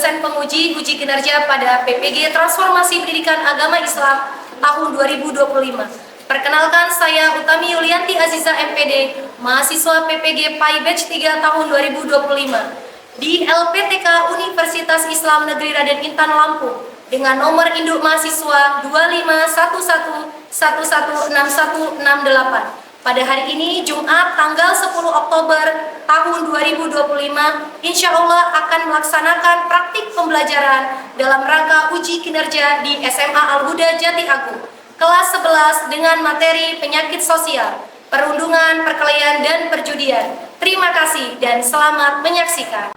dosen penguji uji kinerja pada PPG Transformasi Pendidikan Agama Islam tahun 2025. Perkenalkan, saya Utami Yulianti Aziza MPD, mahasiswa PPG PAI Batch 3 tahun 2025 di LPTK Universitas Islam Negeri Raden Intan Lampung dengan nomor induk mahasiswa 2511116168. Pada hari ini, Jumat tanggal 10 Oktober tahun 2025, insya Allah akan melaksanakan praktik pembelajaran dalam rangka uji kinerja di SMA Al-Huda Jati Agung, kelas 11 dengan materi penyakit sosial, perundungan, perkelahian, dan perjudian. Terima kasih dan selamat menyaksikan.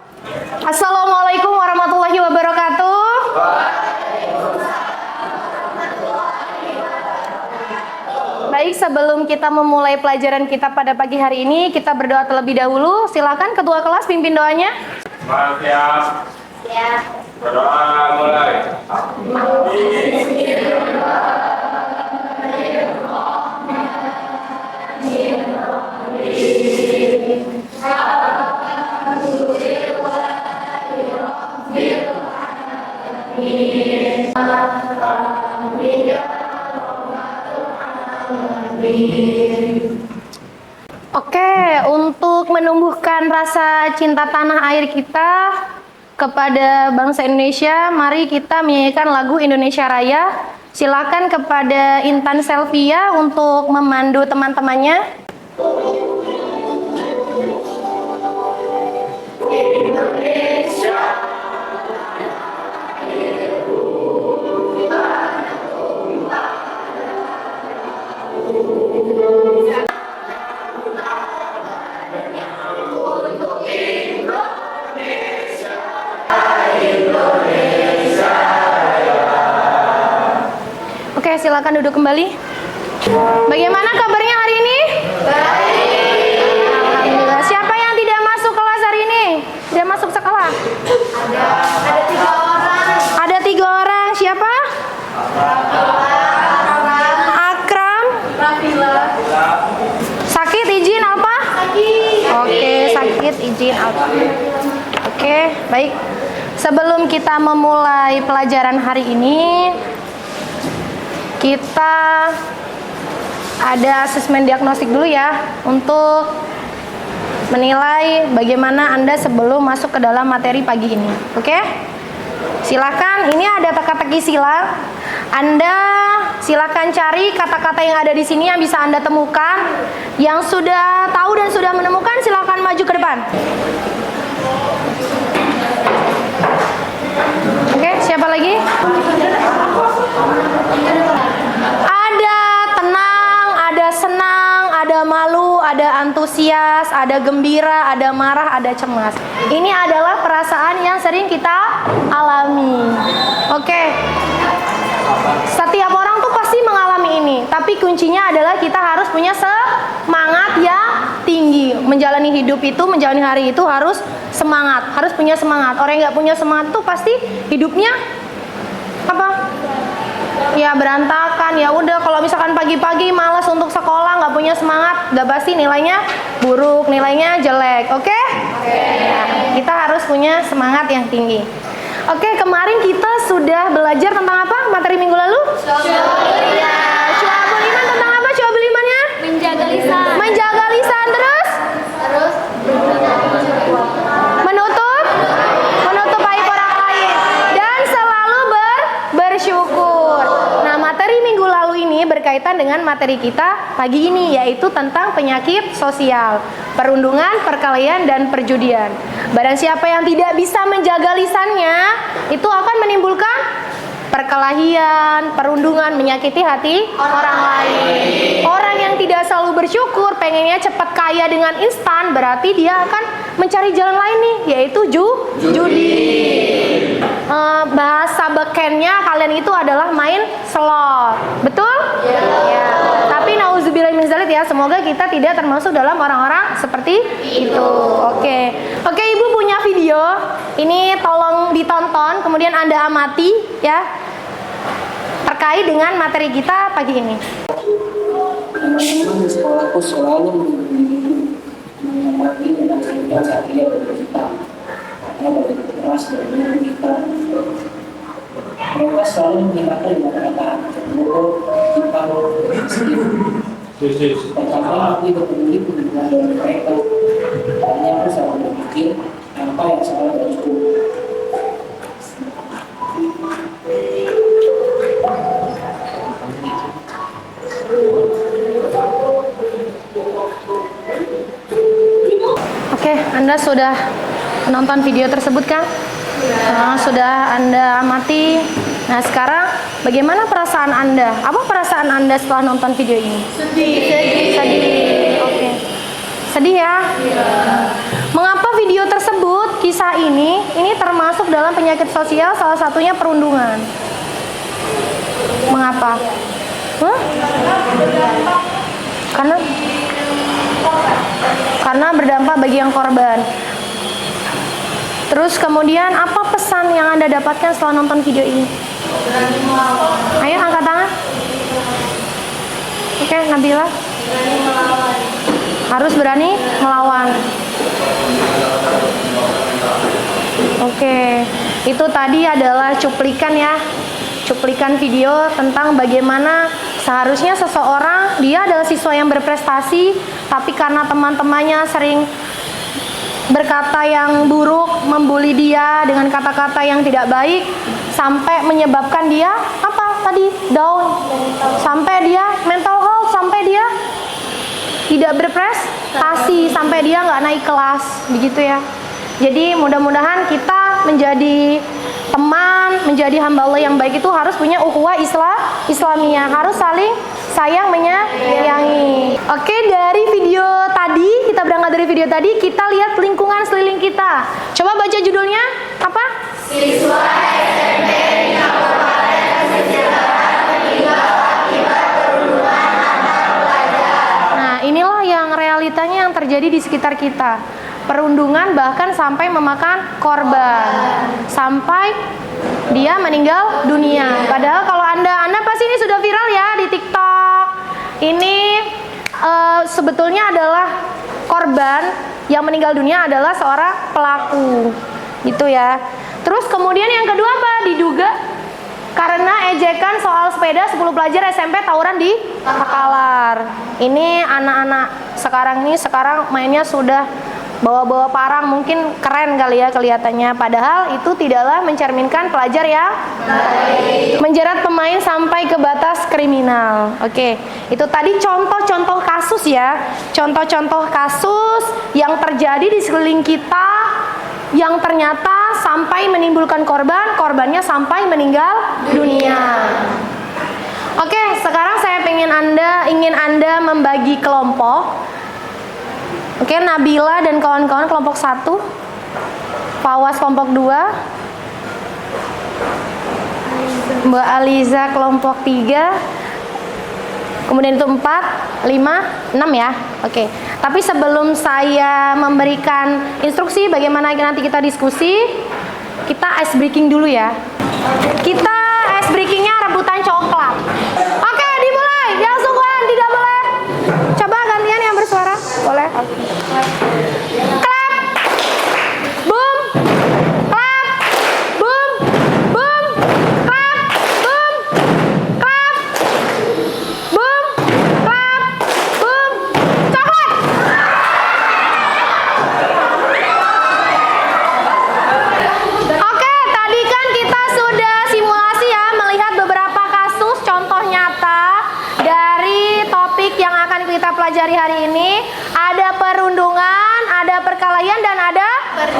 Assalamualaikum warahmatullahi wabarakatuh. Baik, sebelum kita memulai pelajaran kita pada pagi hari ini, kita berdoa terlebih dahulu. Silakan ketua kelas pimpin doanya. Maaf ya. Ya. Berdoa mulai. Oke, untuk menumbuhkan rasa cinta tanah air kita kepada bangsa Indonesia, mari kita menyanyikan lagu Indonesia Raya. Silakan kepada Intan Selvia untuk memandu teman-temannya. Oke, silakan duduk kembali. Bagaimana kabarnya hari ini? Baik. Alhamdulillah. Siapa yang tidak masuk kelas hari ini? Tidak masuk sekolah? Ada 3 orang. Ada 3 orang. Siapa? Akram. Rafila. Sakit izin apa? Sakit. Oke, sakit izin apa? Oke, baik. Sebelum kita memulai pelajaran hari ini, kita ada asesmen diagnostik dulu ya, untuk menilai bagaimana Anda sebelum masuk ke dalam materi pagi ini. Oke? Silakan, ini ada teka-teki sila. Anda silakan cari kata-kata yang ada di sini yang bisa Anda temukan. Yang sudah tahu dan sudah menemukan, silakan maju ke depan. Oke, siapa lagi? Ada tenang, ada senang, ada malu, ada antusias, ada gembira, ada marah, ada cemas. Ini adalah perasaan yang sering kita alami. Oke. Setiap orang tuh pasti mengalami ini, tapi kuncinya adalah kita harus punya semangat yang tinggi. Menjalani hidup itu, menjalani hari itu harus semangat, harus punya semangat. Orang yang nggak punya semangat tuh pasti hidupnya apa? Ya berantakan. Ya udah, kalau misalkan pagi-pagi malas untuk sekolah, nggak punya semangat, udah pasti nilainya buruk, nilainya jelek. Oke? Nah, kita harus punya semangat yang tinggi. Oke, kemarin kita sudah belajar tentang apa materi minggu lalu? Syu'abul iman. Tentang apa syu'abul imannya? Menjaga lisan. Menjaga lisan, terus menutup aib orang lain, dan selalu bersyukur. Nah, materi minggu lalu ini berkaitan dengan materi kita pagi ini, yaitu tentang penyakit sosial, perundungan, perkelahian, dan perjudian. Barang siapa yang tidak bisa menjaga lisannya, itu akan menimbulkan perkelahian, perundungan, menyakiti hati orang lain. Orang yang tidak selalu bersyukur, pengennya cepat kaya dengan instan, berarti dia akan mencari jalan lain nih, yaitu judi. Bahasa bekennya kalian itu adalah main slot. Betul? Ya. Tapi nauzubillah min dzalik ya, semoga kita tidak termasuk dalam orang-orang seperti itu. Oke, Ibu punya video. Ini tolong ditonton, kemudian Anda amati ya, terkait dengan materi kita pagi ini. Di sekolahku selalu mengamati dan saat dia bercerita begitu keras dari kita. Mereka selalu mengingatkan dengan kata bodoh, kita sedih. Tetapi aku peduli dengan mereka. Hanya aku selalu berpikir apa yang salah dariku. Oke, Anda sudah menonton video tersebut kan? Sudah Anda amati. Nah, sekarang bagaimana perasaan Anda? Apa perasaan Anda setelah nonton video ini? Sedih. Oke. Sedih ya? Mengapa video tersebut, kisah ini termasuk dalam penyakit sosial, salah satunya perundungan? Mengapa? Karena berdampak bagi yang korban. Terus kemudian apa pesan yang Anda dapatkan setelah nonton video ini? Ayo angkat tangan. Oke, Nabila. Harus berani melawan. Oke, itu tadi adalah cuplikan ya. Cuplikan video tentang bagaimana seharusnya seseorang, dia adalah siswa yang berprestasi, tapi karena teman-temannya sering berkata yang buruk, membuli dia dengan kata-kata yang tidak baik, sampai menyebabkan dia down, sampai dia mental health, sampai dia tidak berprestasi, sampai dia nggak naik kelas, begitu ya. Jadi mudah-mudahan kita menjadi teman, menjadi hamba Allah yang baik itu harus punya ukhuwah Islamiyah, harus saling sayang menyayangi. Oke, dari video tadi, kita berangkat dari video tadi, kita lihat lingkungan sekeliling kita. Coba baca judulnya apa? Siswa SMP yang berada kesejahteraan meninggal akibat perundungan antar pelajar. Nah, inilah yang realitanya yang terjadi di sekitar kita. Perundungan bahkan sampai memakan korban, sampai dia meninggal dunia. Padahal kalau anda pasti ini sudah viral ya di TikTok. Ini sebetulnya adalah korban, yang meninggal dunia adalah seorang pelaku, gitu ya. Terus kemudian yang kedua apa? Diduga karena ejekan soal sepeda 10 pelajar SMP tawuran di Takalar. Ini anak-anak sekarang mainnya sudah bawa-bawa parang, mungkin keren kali ya kelihatannya, padahal itu tidaklah mencerminkan pelajar ya menjerat pemain sampai ke batas kriminal. Oke, itu tadi contoh-contoh kasus ya, contoh-contoh kasus yang terjadi di sekeliling kita yang ternyata sampai menimbulkan korbannya sampai meninggal dunia. Oke, sekarang saya ingin Anda membagi kelompok. Oke, Nabila dan kawan-kawan kelompok 1, Fawas kelompok 2, Mbak Aliza kelompok 3, kemudian itu 4, 5, 6 ya. Oke, tapi sebelum saya memberikan instruksi bagaimana nanti kita diskusi, kita ice breaking dulu ya. Kita ice breakingnya rebutan coklat. Oke, dimulai. Yang sungguhan tidak boleh. Coba gantian yang bersuara. Boleh? Clap. Boom. Clap. Boom. Boom. Clap. Boom. Clap. Boom. Clap. Boom. Coklat. Oke, tadi kan kita sudah simulasi ya, melihat beberapa kasus contoh nyata dari topik yang akan kita pelajari hari ini. Ada perundungan, ada perkelahian, dan ada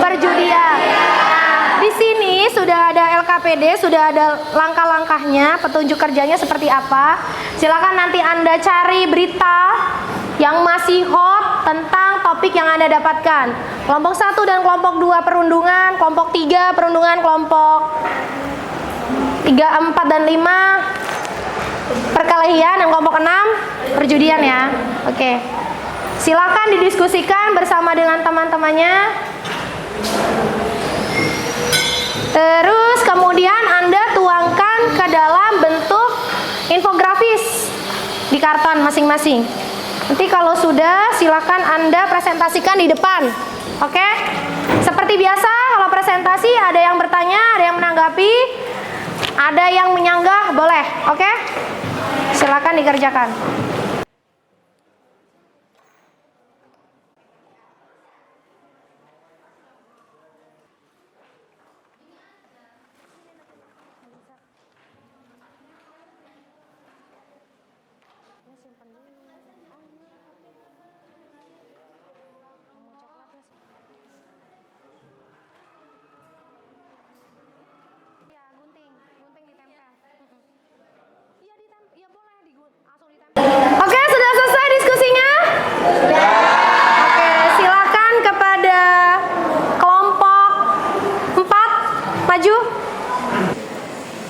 perjudian. Nah, di sini sudah ada LKPD, sudah ada langkah-langkahnya, petunjuk kerjanya seperti apa. Silakan nanti Anda cari berita yang masih hot tentang topik yang Anda dapatkan. Kelompok 1 dan kelompok 2 perundungan, kelompok 3 perundungan, kelompok 3, 4, dan 5 perkelahian, dan kelompok 6 perjudian ya. Oke. Silakan didiskusikan bersama dengan teman-temannya. Terus kemudian Anda tuangkan ke dalam bentuk infografis di karton masing-masing. Nanti kalau sudah, silakan Anda presentasikan di depan. Oke? Seperti biasa, kalau presentasi presentasi, ada yang bertanya, ada yang menanggapi, ada yang menyanggah, boleh. Oke? Silakan dikerjakan. Oke, sudah selesai diskusinya? Oke, silakan kepada kelompok 4 maju.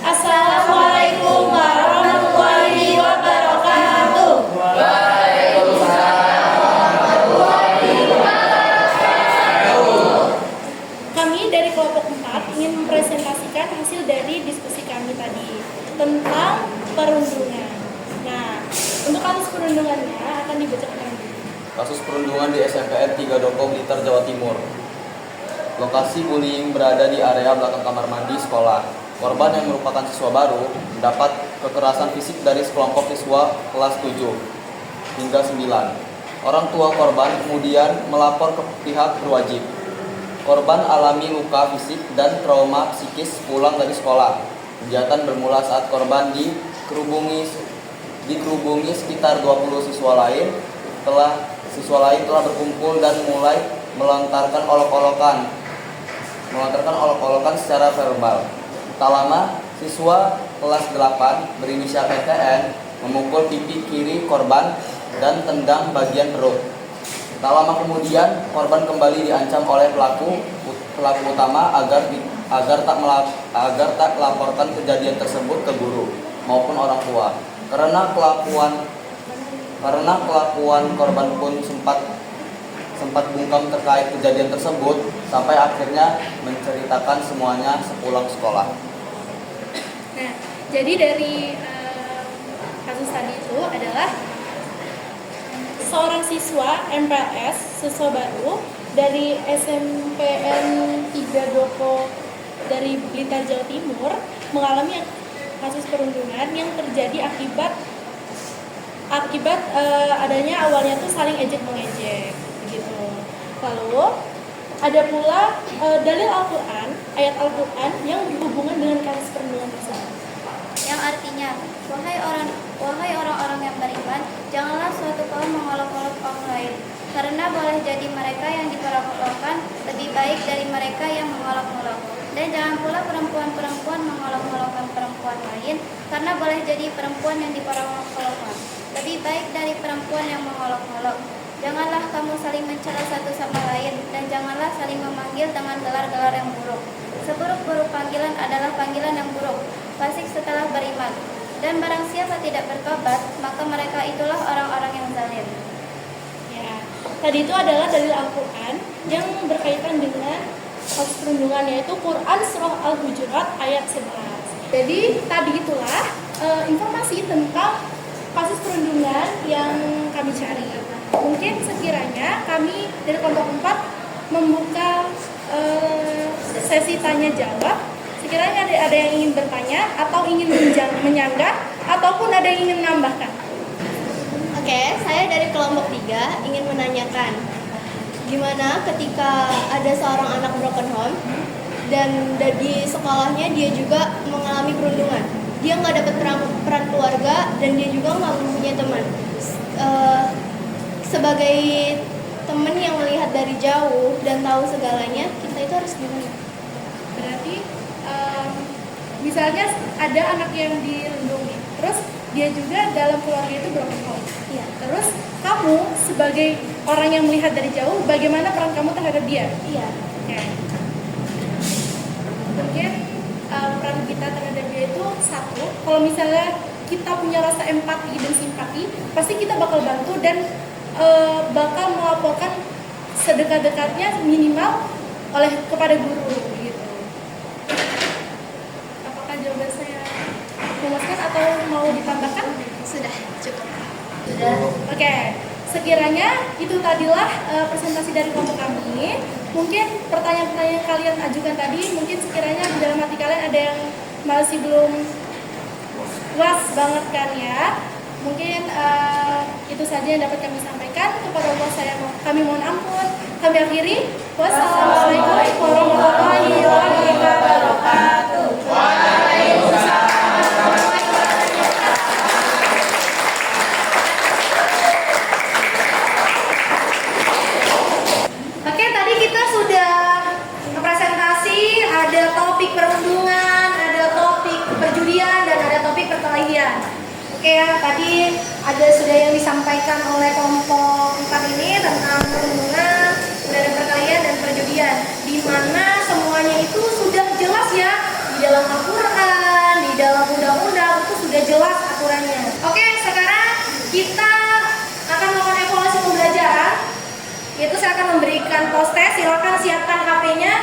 Assalamualaikum warahmatullahi wabarakatuh. Kami dari kelompok 4 ingin mempresentasikan hasil dari diskusi kami tadi tentang perundungan. Nah, untuk kasus perundungannya akan dibacakan dulu. Kasus perundungan di SMPN 3 Doko Blitar, Jawa Timur. Lokasi bullying berada di area belakang kamar mandi sekolah. Korban yang merupakan siswa baru mendapat kekerasan fisik dari sekelompok siswa kelas 7 hingga 9. Orang tua korban kemudian melapor ke pihak berwajib. Korban alami luka fisik dan trauma psikis pulang dari sekolah. Kejahatan bermula saat korban dikerubungi sekitar 20 siswa lain telah berkumpul dan mulai melontarkan olok-olokan secara verbal. Tak lama, siswa kelas 8 berinisial FTN memukul pipi kiri korban dan tendang bagian perut. Tak lama kemudian, korban kembali diancam oleh pelaku utama agar tak melaporkan kejadian tersebut ke guru maupun orang tua. Karena kelakuan korban pun sempat bungkam terkait kejadian tersebut sampai akhirnya menceritakan semuanya sepulang sekolah. Nah, jadi dari kasus tadi itu adalah seorang siswa MPLS, siswa baru dari SMPN 3 Doko dari Blitar, Jawa Timur mengalami kasus perundungan yang terjadi akibat adanya awalnya tuh saling ejek mengejek begitu. Lalu ada pula dalil Al-Quran, ayat Al-Quran yang berhubungan dengan kasus perundungan tersebut. Yang artinya, wahai orang-orang yang beriman, janganlah suatu kaum mengolok-olok kaum lain, karena boleh jadi mereka yang diperolok-olokkan lebih baik dari mereka yang mengolok-olok. Dan jangan pula perempuan-perempuan mengolok-olokkan perempuan lain, karena boleh jadi perempuan yang diperolok-olokkan lebih baik dari perempuan yang mengolok-olok. Janganlah kamu saling mencela satu sama lain, dan janganlah saling memanggil dengan gelar-gelar yang buruk. Seburuk-buruk panggilan adalah panggilan yang buruk, fasik setelah beriman. Dan barang siapa tidak bertobat, maka mereka itulah orang-orang yang zalim. Ya, tadi itu adalah dalil Al-Quran yang berkaitan dengan kasus perundungan, yaitu Quran Surah Al-Hujurat ayat 11. Jadi tadi itulah informasi tentang kasus perundungan yang kami cari. Mungkin sekiranya kami dari kelompok 4 membuka sesi tanya jawab. Sekiranya ada yang ingin bertanya atau ingin menyanggah ataupun ada yang ingin menambahkan. Oke, saya dari kelompok 3 ingin menanyakan, gimana ketika ada seorang anak broken home dan di sekolahnya dia juga mengalami perundungan. Dia nggak dapat peran keluarga dan dia juga nggak punya teman. Sebagai teman yang melihat dari jauh dan tahu segalanya, kita itu harus gimana? Berarti misalnya ada anak yang dilindungi, terus dia juga dalam keluarga itu broken home. Iya. Terus kamu sebagai orang yang melihat dari jauh, bagaimana peran kamu terhadap dia? Iya. Oke. Mungkin peran kita terhadap dia itu satu, kalau misalnya kita punya rasa empati dan simpati, pasti kita bakal bantu dan bakal melaporkan sedekat-dekatnya minimal kepada guru gitu. Apakah jawaban saya memuaskan atau mau ditambahkan? Sudah cukup. Oke, sekiranya itu tadilah presentasi dari kelompok kami. mungkin pertanyaan-pertanyaan yang kalian ajukan tadi, mungkin sekiranya di dalam hati kalian ada yang masih belum puas banget kan ya. Mungkin itu saja yang dapat kami sampaikan. Kepada Allah kami mohon ampun. Kami akhiri. Wassalamualaikum warahmatullahi wabarakatuh. Oke, tadi kita sudah presentasi, ada topik perundungan, ada topik perjudian, dan ada topik perkelahian. Oke ya, tadi sudah yang disampaikan oleh kelompok 4 ini tentang perundungan, ada perkelahian dan perjudian, di mana semuanya itu sudah jelas ya di dalam Al-Quran, di dalam undang-undang itu sudah jelas aturannya. Oke, sekarang kita akan melakukan evaluasi pembelajaran. Itu saya akan memberikan post-test, silakan siapkan HP-nya.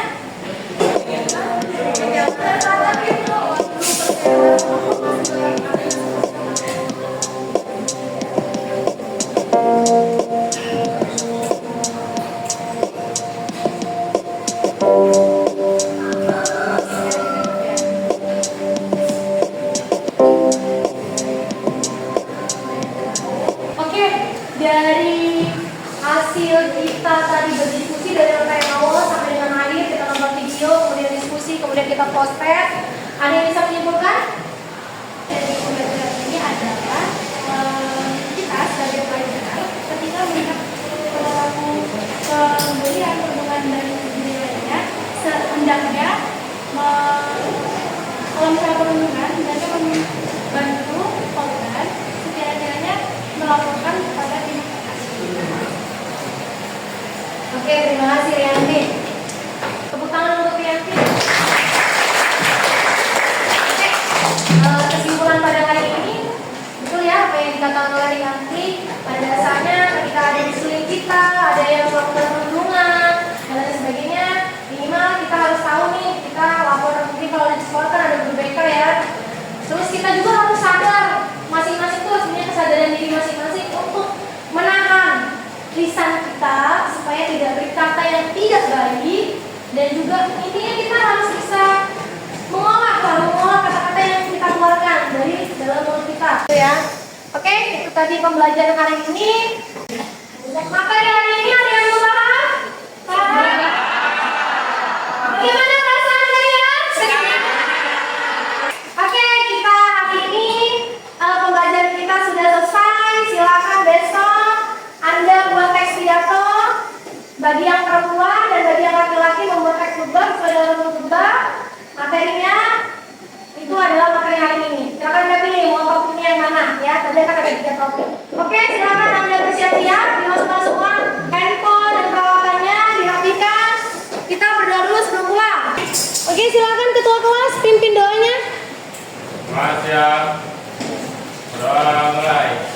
Oke, dari hasil kita tadi berdiskusi dari rangkaian awal sampai dengan akhir, kita nonton video, kemudian diskusi, kemudian kita post test. Ada yang bisa menyimpulkan? Dari pembelajaran ini adalah kita sebagai pelajar ketika melihat perilaku pembelian perhubungan dan diri lainnya, sehendaknya kalau misalnya perundungan, mereka membantu korban sekiranya melaporkan kepada pihak terkait. Oke, terima kasih Rianti. Tepuk tangan untuk Rianti. Oke, kesimpulan pada kali ini, betul ya apa yang dikatakan oleh Rianti. Pada dasarnya ketika ada di sekeliling kita, ada yang melakukan perundungan dan lain sebagainya, minimal kita harus tahu nih, kita lapor, mungkin kalau di sekolah kan ada guru BK ya. Terus kita juga harus sadar, masing-masing tuh sebenarnya kesadaran diri masing-masing untuk menahan lisan kita supaya tidak berkata yang tidak baik, dan juga intinya kita harus bisa mengolah kata-kata yang kita keluarkan dari dalam mulut kita, gitu ya. Oke, itu tadi pembelajaran hari ini. Materi hari ini ada yang mau paham? Paham? Bagaimana perasaan kalian? Oke, kita hari ini pembelajaran kita sudah selesai. Silakan besok Anda buat teks pidato bagi yang perempuan dan bagi yang laki-laki membuat teks khutbah sesuai dalam khutbah. Materinya itu adalah materi hari ini. Silakan Anda pilih mau topiknya yang mana ya. Tadi kan ada 3 topik. Oke, silakan Anda bersiap-siap, dimasukkan semua handphone dan peralatannya dirapikan. Kita berdoa dulu sebelum pulang. Oke, silakan ketua kelas pimpin doanya. Siap. Berdoa mulai.